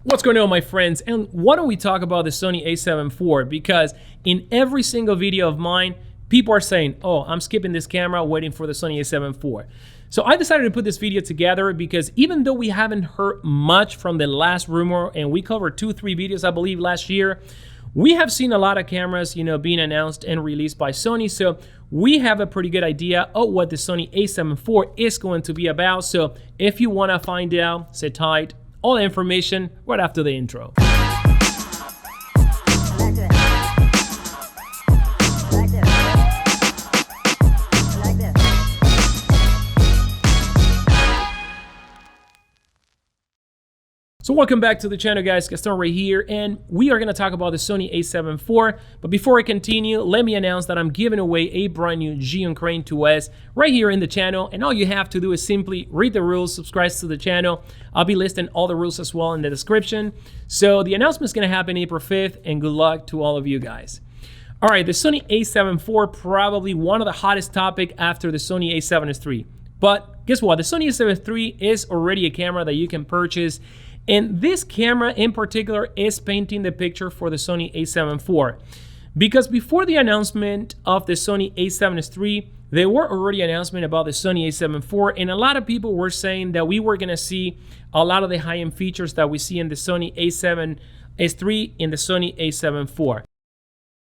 What's going on, my friends? And why don't we talk about the Sony A7 IV? Because in every single video of mine, people are saying, oh, I'm skipping this camera waiting for the Sony A7 IV. So I decided to put this video together because even though we haven't heard much from the last rumor, and we covered 2-3 videos, I believe, last year, we have seen a lot of cameras, being announced and released by Sony. So we have a pretty good idea of what the Sony A7 IV is going to be about. So if you want to find out, sit tight. All the information right after the intro. So welcome back to the channel, guys. Gaston right here, and we are going to talk about the Sony A7 IV. But before I continue, let me announce that I'm giving away a brand new Xeon Crane 2S right here in the channel, and all you have to do is simply read the rules, subscribe to the channel. I'll be listing all the rules as well in the description. So the announcement is going to happen April 5th, and good luck to all of you guys. All right, the Sony A7 IV, probably one of the hottest topics after the Sony A7S III. But guess what? The Sony A7 III is already a camera that you can purchase. And this camera in particular is painting the picture for the Sony A7 IV. Because before the announcement of the Sony A7S III, there were already announcements about the Sony A7 IV, and a lot of people were saying that we were going to see a lot of the high-end features that we see in the Sony A7S III in the Sony A7 IV.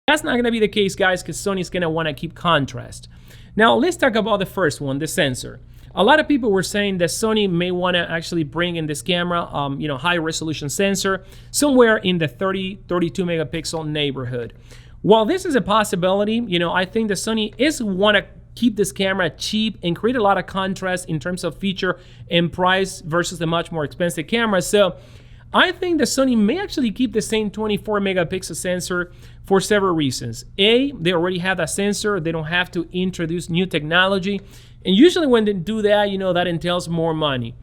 That's not going to be the case, guys, because Sony's going to want to keep contrast. Now, let's talk about the first one, the sensor. A lot of people were saying that Sony may want to actually bring in this camera, high resolution sensor, somewhere in the 30-32 megapixel neighborhood. While this is a possibility, I think that Sony is want to keep this camera cheap and create a lot of contrast in terms of feature and price versus the much more expensive camera. So I think that Sony may actually keep the same 24 megapixel sensor for several reasons. A, they already have that sensor. They don't have to introduce new technology. And usually when they do that, that entails more money.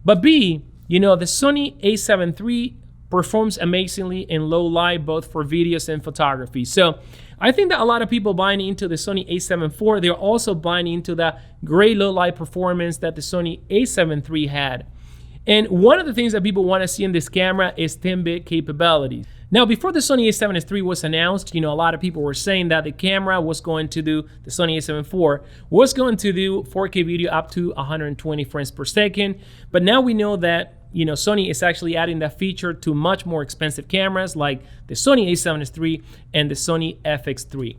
But B, the Sony A7 III performs amazingly in low light, both for videos and photography. So I think that a lot of people buying into the Sony A7 IV, they're also buying into that great low light performance that the Sony A7 III had. And one of the things that people want to see in this camera is 10-bit capabilities. Now, before the Sony A7S III was announced, a lot of people were saying that the camera was going to do, the Sony A7 IV was going to do 4K video up to 120 frames per second. But now we know that, Sony is actually adding that feature to much more expensive cameras like the Sony A7S III and the Sony FX3.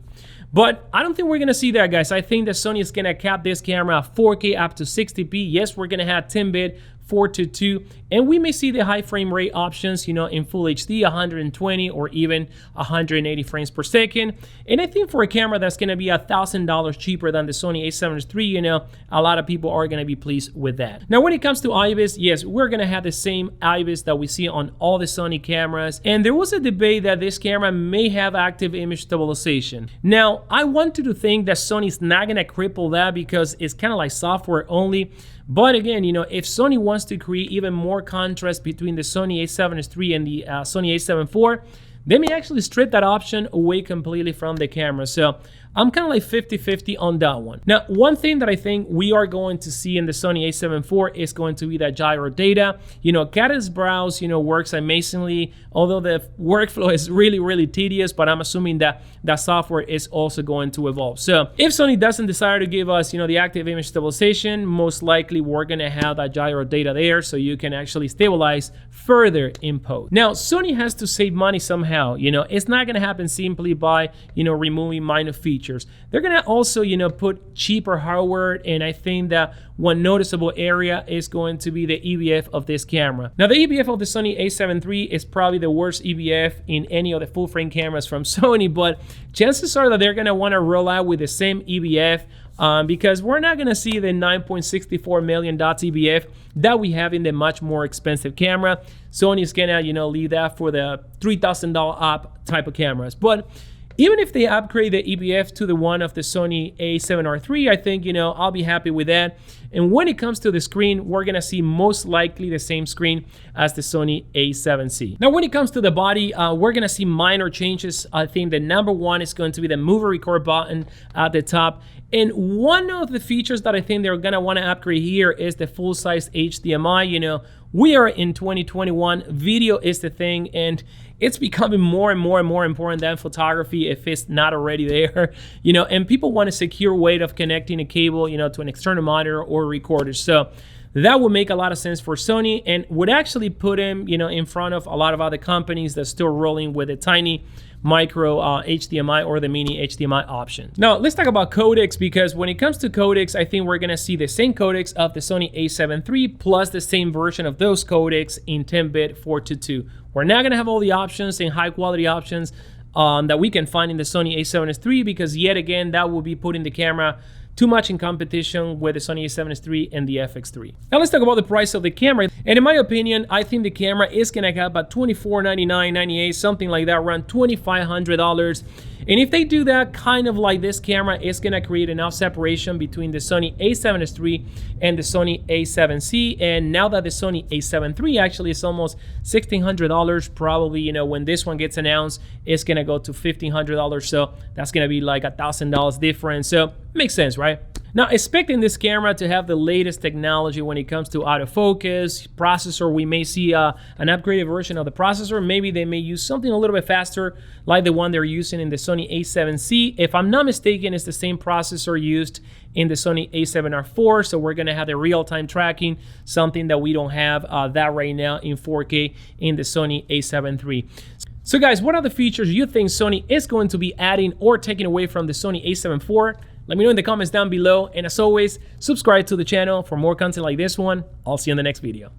But I don't think we're going to see that, guys. I think that Sony is going to cap this camera at 4K up to 60p. Yes, we're going to have 10-bit 4:2, and we may see the high frame rate options, in Full HD, 120 or even 180 frames per second. And I think for a camera that's going to be $1,000 cheaper than the Sony A7S III, a lot of people are going to be pleased with that. Now, when it comes to IBIS, yes, we're going to have the same IBIS that we see on all the Sony cameras. And there was a debate that this camera may have active image stabilization. Now, I wanted to think that Sony's not going to cripple that because it's kind of like software only. But again, if Sony wants to create even more contrast between the Sony A7S III and the Sony A7 IV, they may actually strip that option away completely from the camera. So I'm kind of like 50-50 on that one. Now, one thing that I think we are going to see in the Sony A7 IV is going to be that gyro data. Cadence browse, works amazingly, although the workflow is really, really tedious, but I'm assuming that that software is also going to evolve. So if Sony doesn't decide to give us, the active image stabilization, most likely we're going to have that gyro data there so you can actually stabilize further in post. Now, Sony has to save money somehow. It's not going to happen simply by, removing minor features. They're going to also, put cheaper hardware, and I think that one noticeable area is going to be the EVF of this camera. Now, the EVF of the Sony A7 III is probably the worst EVF in any of the full-frame cameras from Sony, but chances are that they're going to want to roll out with the same EVF because we're not going to see the 9.64 million dots EVF that we have in the much more expensive camera. Sony's going to, leave that for the $3,000 up type of cameras. But even if they upgrade the EVF to the one of the Sony A7R III, I think, I'll be happy with that. And when it comes to the screen, we're going to see most likely the same screen as the Sony A7C. Now, when it comes to the body, we're going to see minor changes. I think the number one is going to be the move and record button at the top. And one of the features that I think they're going to want to upgrade here is the full-size HDMI. we are in 2021, video is the thing, and it's becoming more and more and more important than photography if it's not already there, you know, and people want a secure way of connecting a cable, you know, to an external monitor or recorder. So that would make a lot of sense for Sony and would actually put him, you know, in front of a lot of other companies that's still rolling with a tiny micro HDMI or the mini HDMI option. Now let's talk about codecs, because when it comes to codecs, I think we're gonna see the same codecs of the Sony A7 III plus the same version of those codecs in 10-bit 422. We're not gonna have all the options and high quality options that we can find in the Sony A7S III, because yet again, that will be putting the camera too much in competition with the Sony A7SIII and the FX3. Now let's talk about the price of the camera. And in my opinion, I think the camera is gonna have about $24.99, $98, something like that, around $2,500. And if they do that, kind of like this camera, it's gonna create enough separation between the Sony A7S III and the Sony A7C. And now that the Sony A7 III actually is almost $1,600, probably, you know, when this one gets announced, it's gonna go to $1,500. So that's gonna be like $1,000 difference. So makes sense, right? Now, expecting this camera to have the latest technology when it comes to autofocus, processor, we may see an upgraded version of the processor. Maybe they may use something a little bit faster, like the one they're using in the Sony A7C. If I'm not mistaken, it's the same processor used in the Sony A7R4, so we're gonna have the real-time tracking, something that we don't have that right now in 4K in the Sony A7 III. So guys, what are the features you think Sony is going to be adding or taking away from the Sony A7 IV? Let me know in the comments down below, and as always, subscribe to the channel for more content like this one. I'll see you in the next video.